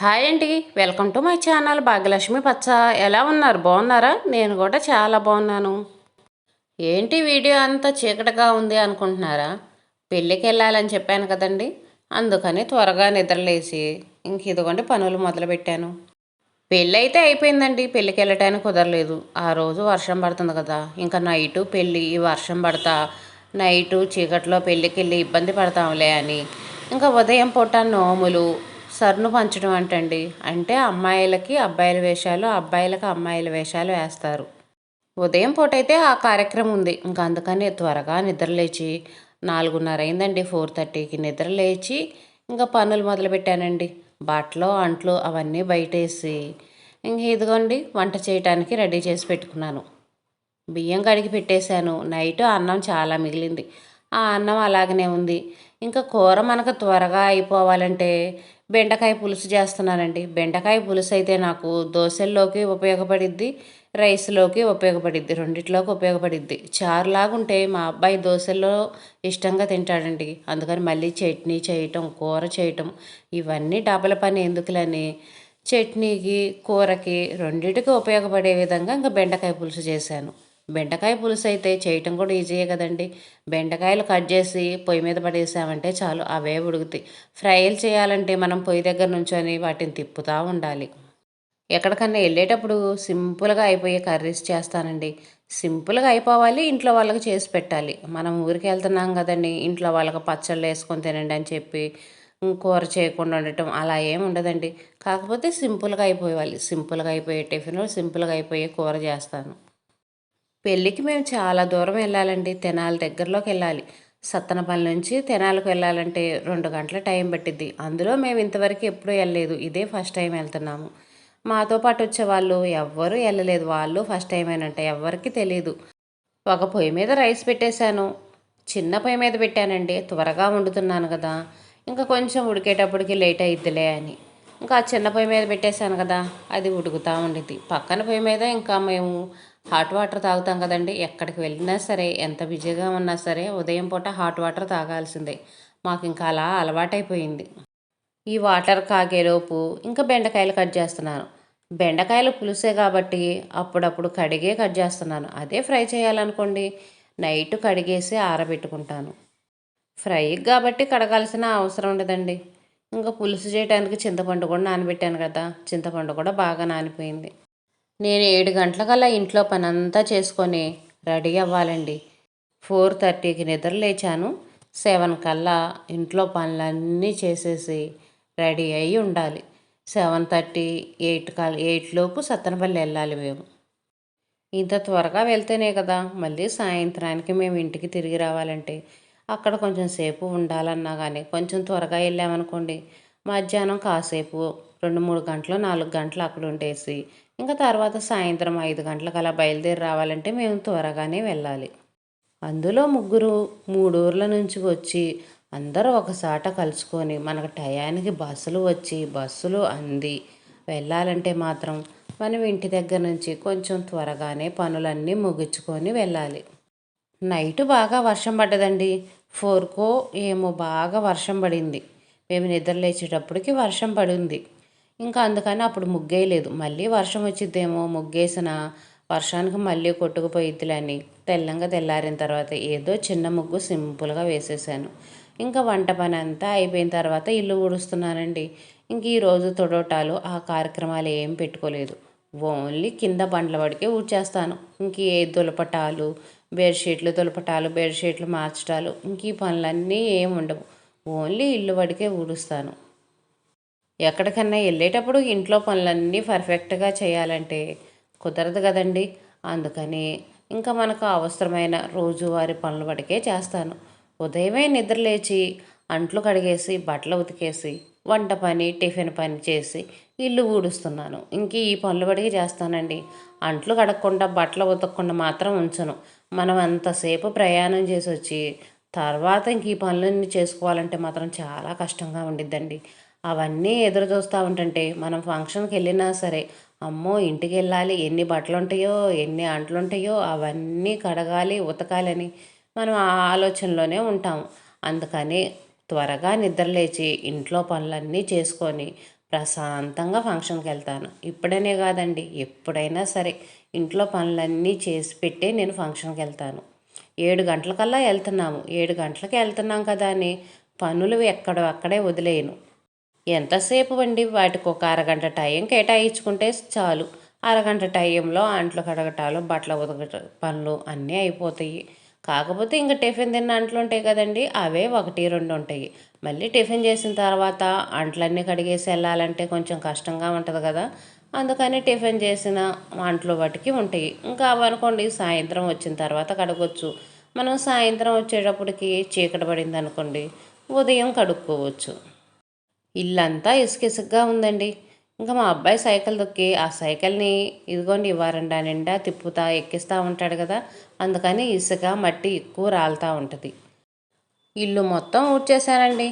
Hi అండి. Welcome to my channel Bhagyalakshmi పచ్చ. ఎలా ఉన్నారు? బాగున్నారా? నేను కూడా చాలా బాగున్నాను. ఏంటి వీడియో అంతా చీకటిగా ఉంది అనుకుంటున్నారా? పెళ్ళికి వెళ్ళాలని చెప్పాను కదండి. అందుకని త్వరగా నిద్రలేసి ఇంక ఇదిగోండి పనులు మొదలుపెట్టాను. పెళ్ళి అయితే అయిపోయిందండి. పెళ్ళికి వెళ్ళటానికి కుదరలేదు. ఆ రోజు వర్షం పడుతుంది కదా, ఇంకా నైటు పెళ్ళి, వర్షం పడతా నైటు చీకట్లో పెళ్ళికి వెళ్ళి ఇబ్బంది పడతాంలే అని ఇంకా ఉదయం పూట నోములు సర్ను పంచడం అంటే అమ్మాయిలకి అబ్బాయిల వేషాలు, అబ్బాయిలకి అమ్మాయిల వేషాలు వేస్తారు. ఉదయం పూట అయితే ఆ కార్యక్రమం ఉంది. ఇంకా అందుకని త్వరగా నిద్రలేచి 4:30 అయిందండి. 4:30కి నిద్రలేచి ఇంకా పనులు మొదలుపెట్టానండి. బట్టలు అంట్లు అవన్నీ బయటేసి ఇంక ఇదిగోండి వంట చేయటానికి రెడీ చేసి పెట్టుకున్నాను. బియ్యం కడిగి పెట్టేశాను. నైట్ అన్నం చాలా మిగిలింది. ఆ అన్నం అలాగనే ఉంది. ఇంకా కూర మనకు త్వరగా అయిపోవాలంటే బెండకాయ పులుసు చేస్తున్నానండి. బెండకాయ పులుసు అయితే నాకు దోశల్లోకి ఉపయోగపడిద్ది, రైస్లోకి ఉపయోగపడిద్ది, రెండిట్లోకి ఉపయోగపడిద్ది. చారులాగుంటే మా అబ్బాయి దోశల్లో ఇష్టంగా తింటాడండి. అందుకని మళ్ళీ చట్నీ చేయటం, కూర చేయటం ఇవన్నీ డబల పని ఎందుకులని చట్నీకి, కూరకి రెండిటికి ఉపయోగపడే విధంగా ఇంకా బెండకాయ పులుసు చేశాను. బెండకాయ పులుసు అయితే చేయటం కూడా ఈజీయే కదండి. బెండకాయలు కట్ చేసి పొయ్యి మీద పడేసామంటే చాలు, అవే ఉడుకుతాయి. ఫ్రైలు చేయాలంటే మనం పొయ్యి దగ్గర నుంచొని వాటిని తిప్పుతూ ఉండాలి. ఎక్కడికన్నా వెళ్ళేటప్పుడు సింపుల్గా అయిపోయే కర్రీస్ చేస్తానండి. సింపుల్గా అయిపోవాలి, ఇంట్లో వాళ్ళకి చేసి పెట్టాలి. మనం ఊరికి వెళ్తున్నాం కదండి, ఇంట్లో వాళ్ళకి పచ్చళ్ళు వేసుకొని తినండి అని చెప్పి కూర చేయకుండా ఉండటం అలా ఏమి ఉండదండి. కాకపోతే సింపుల్గా అయిపోవాలి. సింపుల్గా అయిపోయే టిఫిన్, సింపుల్గా అయిపోయే కూర చేస్తాను. పెళ్ళికి మేము చాలా దూరం వెళ్ళాలండి. తెనాలి దగ్గరలోకి వెళ్ళాలి. సత్తనపల్లి నుంచి తెనాలికి వెళ్ళాలంటే 2 గంటల టైం పట్టిద్ది. అందులో మేము ఇంతవరకు ఎప్పుడూ వెళ్ళలేదు. ఇదే ఫస్ట్ టైం వెళ్తున్నాము. మాతో పాటు వచ్చేవాళ్ళు ఎవ్వరూ వెళ్ళలేదు. వాళ్ళు ఫస్ట్ టైమేనంట. ఎవ్వరికీ తెలీదు. ఒక పొయ్యి మీద రైస్ పెట్టేశాను. చిన్న పొయ్యి మీద పెట్టానండి. త్వరగా వండుతున్నాను కదా, ఇంకా కొంచెం ఉడికేటప్పటికి లేట్ అయిద్దిలే అని ఇంకా చిన్న పొయ్యి మీద పెట్టేశాను కదా, అది ఉడుకుతూ ఉండిద్ది. పక్కన పొయ్యి మీద ఇంకా మేము హాట్ వాటర్ తాగుతాం కదండి. ఎక్కడికి వెళ్ళినా సరే, ఎంత బిజీగా ఉన్నా సరే ఉదయం పూట హాట్ వాటర్ తాగాల్సిందే. మాకు ఇంకా అలా అలవాటైపోయింది. ఈ వాటర్ కాగేలోపు ఇంకా బెండకాయలు కట్ చేస్తున్నాను. బెండకాయలు పులుసే కాబట్టి అప్పుడప్పుడు కడిగే కట్ చేస్తున్నాను. అదే ఫ్రై చేయాలనుకోండి, నైట్ కడిగేసి ఆరబెట్టుకుంటాను. ఫ్రై కాబట్టి కడగాల్సిన అవసరం ఉండదండి. ఇంకా పులుసు చేయడానికి చింతపండు కూడా నానబెట్టాను కదా, చింతపండు కూడా బాగా నానిపోయింది. నేను 7 గంటలకల్లా ఇంట్లో పనంతా చేసుకొని రెడీ అవ్వాలండి. 4:30కి నిద్ర లేచాను. 7 కల్లా ఇంట్లో పనులన్నీ చేసేసి రెడీ అయి ఉండాలి. 7:30, 8 లోపు సత్తెనపల్లి వెళ్ళాలి మేము. ఇంత త్వరగా వెళ్తేనే కదా మళ్ళీ సాయంత్రానికి మేము ఇంటికి తిరిగి రావాలంటే. అక్కడ కొంచెం సేపు ఉండాలన్నా కానీ కొంచెం త్వరగా వెళ్ళామనుకోండి, మధ్యాహ్నం కాసేపు 2-3 గంటలు, 4 గంటలు అక్కడ ఉండేసి ఇంకా తర్వాత సాయంత్రం 5 గంటలకు అలా బయలుదేరి రావాలంటే మేము త్వరగానే వెళ్ళాలి. అందులో ముగ్గురు 3 ఊర్ల నుంచి వచ్చి అందరూ ఒకసాట కలుసుకొని మనకు టయానికి బస్సులు వచ్చి బస్సులు అంది వెళ్ళాలంటే మాత్రం మనం ఇంటి దగ్గర నుంచి కొంచెం త్వరగానే పనులన్నీ ముగించుకొని వెళ్ళాలి. నైటు బాగా వర్షం పడ్డదండి. 4కో ఏమో బాగా వర్షం పడింది. మేము నిద్ర లేచేటప్పటికి వర్షం పడింది. ఇంకా అందుకని అప్పుడు ముగ్గేయలేదు. మళ్ళీ వర్షం వచ్చిద్దేమో, ముగ్గేసిన వర్షానికి మళ్ళీ కొట్టుకుపోయిద్దిలని తెల్లంగా తెల్లారిన తర్వాత ఏదో చిన్న ముగ్గు సింపుల్గా వేసేసాను. ఇంకా వంట పని అంతా అయిపోయిన తర్వాత ఇల్లు ఊడుస్తున్నానండి. ఇంక ఈరోజు తొడవటాలు ఆ కార్యక్రమాలు ఏం పెట్టుకోలేదు. ఓన్లీ కింద బండ్ల వడికే ఊడ్చేస్తాను. ఇంక ఏ దులపటాలు, బెడ్షీట్లు దులపటాలు, బెడ్షీట్లు మార్చటాలు ఇంక ఈ పనులన్నీ ఏం ఉండవు. ఓన్లీ ఇల్లు వడికే ఊడుస్తాను. ఎక్కడికన్నా వెళ్ళేటప్పుడు ఇంట్లో పనులన్నీ పర్ఫెక్ట్గా చేయాలంటే కుదరదు కదండి. అందుకని ఇంకా మనకు అవసరమైన రోజువారి పనుల వడికే చేస్తాను. ఉదయమే నిద్రలేచి అంట్లు కడిగేసి బట్టలు ఉతికేసి వంట పని టిఫిన్ పని చేసి ఇల్లు ఊడుస్తున్నాను. ఇంక ఈ పనులు బడికి చేస్తానండి. అంట్లు కడగకుండా బట్టలు ఉతకకుండా మాత్రం ఉంచను. మనం అంతసేపు ప్రయాణం చేసి వచ్చి తర్వాత ఇంక ఈ పనులన్నీ చేసుకోవాలంటే మాత్రం చాలా కష్టంగా ఉండిద్దండి. అవన్నీ ఎదురు చూస్తూ ఉంటుంటే మనం ఫంక్షన్కి వెళ్ళినా సరే, అమ్మో ఇంటికి వెళ్ళాలి, ఎన్ని బట్టలు ఉంటాయో, ఎన్ని అంట్లు ఉంటాయో, అవన్నీ కడగాలి, ఉతకాలని మనం ఆ ఆలోచనలోనే ఉంటాము. అందుకని త్వరగా నిద్రలేచి ఇంట్లో పనులన్నీ చేసుకొని ప్రశాంతంగా ఫంక్షన్కి వెళ్తాను. ఇప్పుడనే కాదండి, ఎప్పుడైనా సరే ఇంట్లో పనులన్నీ చేసి పెట్టే నేను ఫంక్షన్కి వెళ్తాను. 7 గంటలకల్లా వెళ్తున్నాము, 7 గంటలకి వెళ్తున్నాం కదా అని పనులు అక్కడే వదిలేయను. ఎంతసేపు అండి, వాటికి ఒక అరగంట టైం కేటాయించుకుంటే చాలు. అరగంట టైంలో అంట్లు కడగటాలు, బట్టలు ఉతకట పనులు అన్నీ అయిపోతాయి. కాకపోతే ఇంకా టిఫిన్ తిన్న అంట్లు ఉంటాయి కదండి, అవే 1, 2 ఉంటాయి. మళ్ళీ టిఫిన్ చేసిన తర్వాత అంట్లన్నీ కడిగేసి వెళ్ళాలంటే కొంచెం కష్టంగా ఉంటుంది కదా. అందుకని టిఫిన్ చేసిన అంట్లు వాటికి ఉంటాయి. ఇంకా అవనుకోండి సాయంత్రం వచ్చిన తర్వాత కడగొచ్చు. మనం సాయంత్రం వచ్చేటప్పటికి చీకటి పడింది అనుకోండి, ఉదయం కడుక్కోవచ్చు. ఇల్లంతా ఇసుకిసుగ్గా ఉందండి. ఇంకా మా అబ్బాయి సైకిల్ తొక్కి ఆ సైకిల్ని ఇదిగోండి వరండా నిండా తిప్పుతా ఎక్కిస్తూ ఉంటాడు కదా, అందుకని ఇసుక మట్టి ఎక్కువ రాలుతూ ఉంటుంది. ఇల్లు మొత్తం ఊడ్చేసానండి.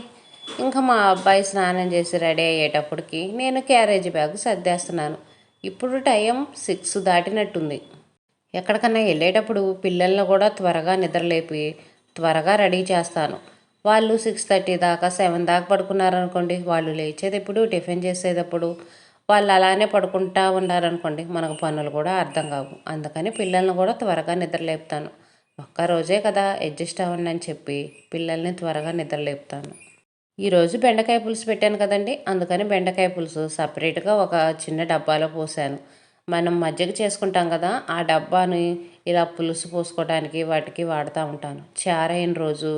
ఇంకా మా అబ్బాయి స్నానం చేసి రెడీ అయ్యేటప్పటికి నేను క్యారేజీ బ్యాగ్ సర్దేస్తున్నాను. ఇప్పుడు టైం 6 దాటినట్టుంది. ఎక్కడికన్నా వెళ్ళేటప్పుడు పిల్లల్ని కూడా త్వరగా నిద్రలేపి త్వరగా రెడీ చేస్తాను. వాళ్ళు 6:30 దాకా 7 దాకా పడుకున్నారనుకోండి, వాళ్ళు లేచేది ఎప్పుడు, టిఫిన్ చేసేటప్పుడు. వాళ్ళు అలానే పడుకుంటా ఉన్నారనుకోండి, మనకు పనులు కూడా అర్థం కావు. అందుకని పిల్లల్ని కూడా త్వరగా నిద్రలేపుతాను. ఒక్కరోజే కదా అడ్జస్ట్ అవ్వండి అని చెప్పి పిల్లల్ని త్వరగా నిద్రలేపుతాను. ఈరోజు బెండకాయ పులుసు పెట్టాను కదండి, అందుకని బెండకాయ పులుసు సపరేట్గా ఒక చిన్న డబ్బాలో పోసాను. మనం మజ్జిగ చేసుకుంటాం కదా, ఆ డబ్బాని ఇలా పులుసు పోసుకోవడానికి వాటికి వాడుతూ ఉంటాను. చారైన రోజు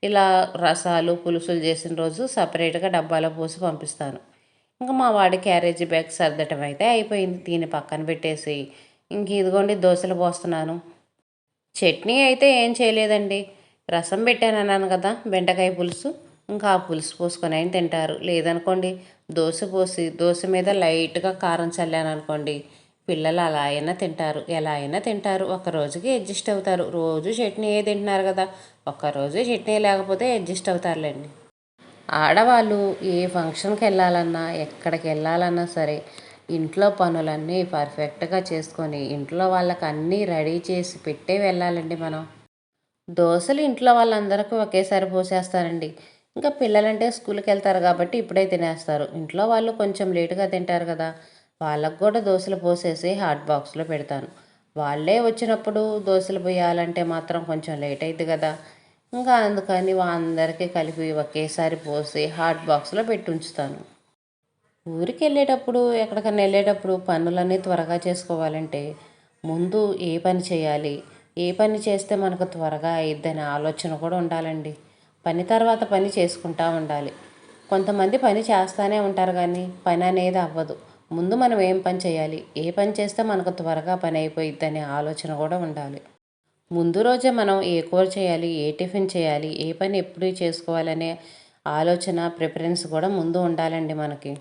ఇలా రసాలు పులుసులు చేసిన రోజు సపరేట్గా డబ్బాలో పోసి పంపిస్తాను. ఇంకా మా వాడి క్యారేజీ బ్యాగ్ సర్దటం అయితే అయిపోయింది. దీన్ని పక్కన పెట్టేసి ఇంక ఇదిగోండి దోశలు పోస్తున్నాను. చట్నీ అయితే ఏం చేయలేదండి, రసం పెట్టాను అన్నాను కదా, బెండకాయ పులుసు. ఇంకా ఆ పులుసు పోసుకొని అయినా తింటారు. లేదనుకోండి దోశ పోసి దోశ మీద లైట్గా కారం చల్లాను అనుకోండి, పిల్లలు అలా అయినా తింటారు, ఎలా అయినా తింటారు. ఒక రోజుకి అడ్జస్ట్ అవుతారు. రోజు చట్నీ ఏ తింటున్నారు కదా, ఒక్కరోజు చట్నీ లేకపోతే అడ్జస్ట్ అవుతారులేండి. ఆడవాళ్ళు ఏ ఫంక్షన్కి వెళ్ళాలన్నా ఎక్కడికి వెళ్ళాలన్నా సరే ఇంట్లో పనులన్నీ పర్ఫెక్ట్గా చేసుకొని ఇంట్లో వాళ్ళకి అన్నీ రెడీ చేసి పెట్టే వెళ్ళాలండి మనం. దోశలు ఇంట్లో వాళ్ళందరికీ ఒకేసారి పోసేస్తారండి. ఇంకా పిల్లలంటే స్కూల్కి వెళ్తారు కాబట్టి ఇప్పుడే తినేస్తారు. ఇంట్లో వాళ్ళు కొంచెం లేటుగా తింటారు కదా, వాళ్ళకు కూడా దోశలు పోసేసి హాట్ బాక్స్లో పెడతాను. వాళ్ళే వచ్చినప్పుడు దోశలు పోయాలంటే మాత్రం కొంచెం లేట్ అయింది కదా, ఇంకా అందుకని అందరికీ కలిపి ఒకేసారి పోసి హాట్ బాక్స్లో పెట్టి ఉంచుతాను. ఊరికి వెళ్ళేటప్పుడు ఎక్కడికన్నా వెళ్ళేటప్పుడు పనులన్నీ త్వరగా చేసుకోవాలంటే ముందు ఏ పని చేయాలి, ఏ పని చేస్తే మనకు త్వరగా అయిద్దనే ఆలోచన కూడా ఉండాలండి. పని తర్వాత పని చేసుకుంటూ ఉండాలి. కొంతమంది పని చేస్తూనే ఉంటారు కానీ పని అనేది అవ్వదు. ముందు మనం ఏం పని చేయాలి, ఏ పని చేస్తే మనకు త్వరగా పని అయిపోయిద్దనే ఆలోచన కూడా ఉండాలి. ముందు రోజే మనం ఏ కూర చేయాలి, ఏ టిఫిన్ చేయాలి, ఏ పని ఎప్పుడు చేసుకోవాలనే ఆలోచన ప్రిఫరెన్స్ కూడా ముందు ఉండాలండి మనకి.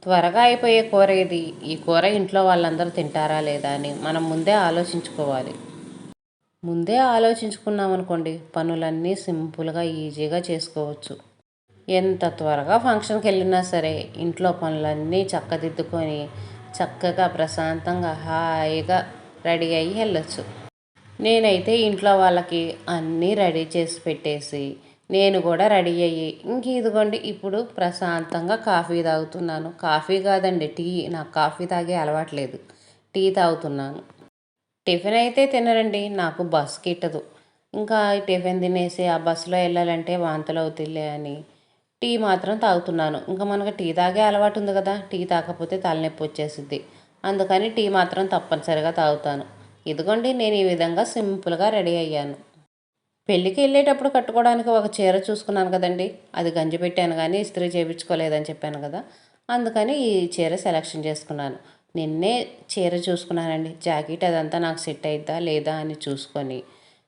త్వరగా అయిపోయే కూర ఇది, ఈ కూర ఇంట్లో వాళ్ళందరూ తింటారా లేదా అని మనం ముందే ఆలోచించుకోవాలి. ముందే ఆలోచించుకున్నాం అనుకోండి, పనులన్నీ సింపుల్గా ఈజీగా చేసుకోవచ్చు. ఎంత త్వరగా ఫంక్షన్కి వెళ్ళినా సరే ఇంట్లో పనులన్నీ చక్కదిద్దుకొని చక్కగా ప్రశాంతంగా హాయిగా రెడీ అయ్యి వెళ్ళొచ్చు. నేనైతే ఇంట్లో వాళ్ళకి అన్నీ రెడీ చేసి పెట్టేసి నేను కూడా రెడీ అయ్యి ఇంక ఇదిగోండి ఇప్పుడు ప్రశాంతంగా కాఫీ తాగుతున్నాను. కాఫీ కాదండి, టీ. నాకు కాఫీ తాగే అలవాట్లేదు, టీ తాగుతున్నాను. టిఫిన్ అయితే తినరండి, నాకు బస్కి ఇట్టదు. ఇంకా టిఫిన్ తినేసి ఆ బస్సులో వెళ్ళాలంటే వాంతులు అవుతులే అని టీ మాత్రం తాగుతున్నాను. ఇంకా మనకు టీ తాగే అలవాటు ఉంది కదా, టీ తాగకపోతే తలనొప్పి వచ్చేసిద్ది. అందుకని టీ మాత్రం తప్పనిసరిగా తాగుతాను. ఇదిగోండి నేను ఈ విధంగా సింపుల్గా రెడీ అయ్యాను. పెళ్ళికి వెళ్ళేటప్పుడు కట్టుకోవడానికి ఒక చీర చూసుకున్నాను కదండి, అది గంజి పెట్టాను కానీ ఇస్త్రీ చేయించుకోలేదని చెప్పాను కదా, అందుకని ఈ చీర సెలెక్షన్ చేసుకున్నాను. నిన్నే చీర చూసుకున్నానండి, జాకెట్ అదంతా నాకు సెట్ అయిద్దా లేదా అని చూసుకొని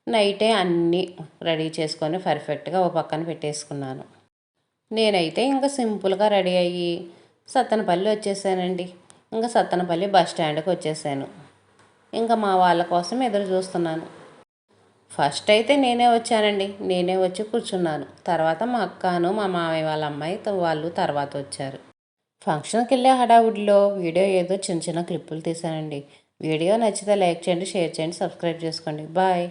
నైటే అన్నీ రెడీ చేసుకొని పర్ఫెక్ట్గా ఓ పక్కన పెట్టేసుకున్నాను. నేనైతే ఇంకా సింపుల్గా రెడీ అయ్యి సత్తెనపల్లి వచ్చేసానండి. ఇంకా సత్తెనపల్లి బస్ స్టాండ్కి వచ్చేసాను. ఇంకా మా వాళ్ళ కోసం ఎదురు చూస్తున్నాను. ఫస్ట్ అయితే నేనే వచ్చానండి, నేనే వచ్చి కూర్చున్నాను. తర్వాత మా అక్కను మా మామయ్య వాళ్ళ అమ్మాయి వాళ్ళు తర్వాత వచ్చారు. ఫంక్షన్కి వెళ్ళే హడావుడిలో వీడియో ఏదో చిన్న చిన్న క్లిప్పులు తీశానండి. వీడియో నచ్చితే లైక్ చేయండి, షేర్ చేయండి, సబ్స్క్రైబ్ చేసుకోండి. బాయ్.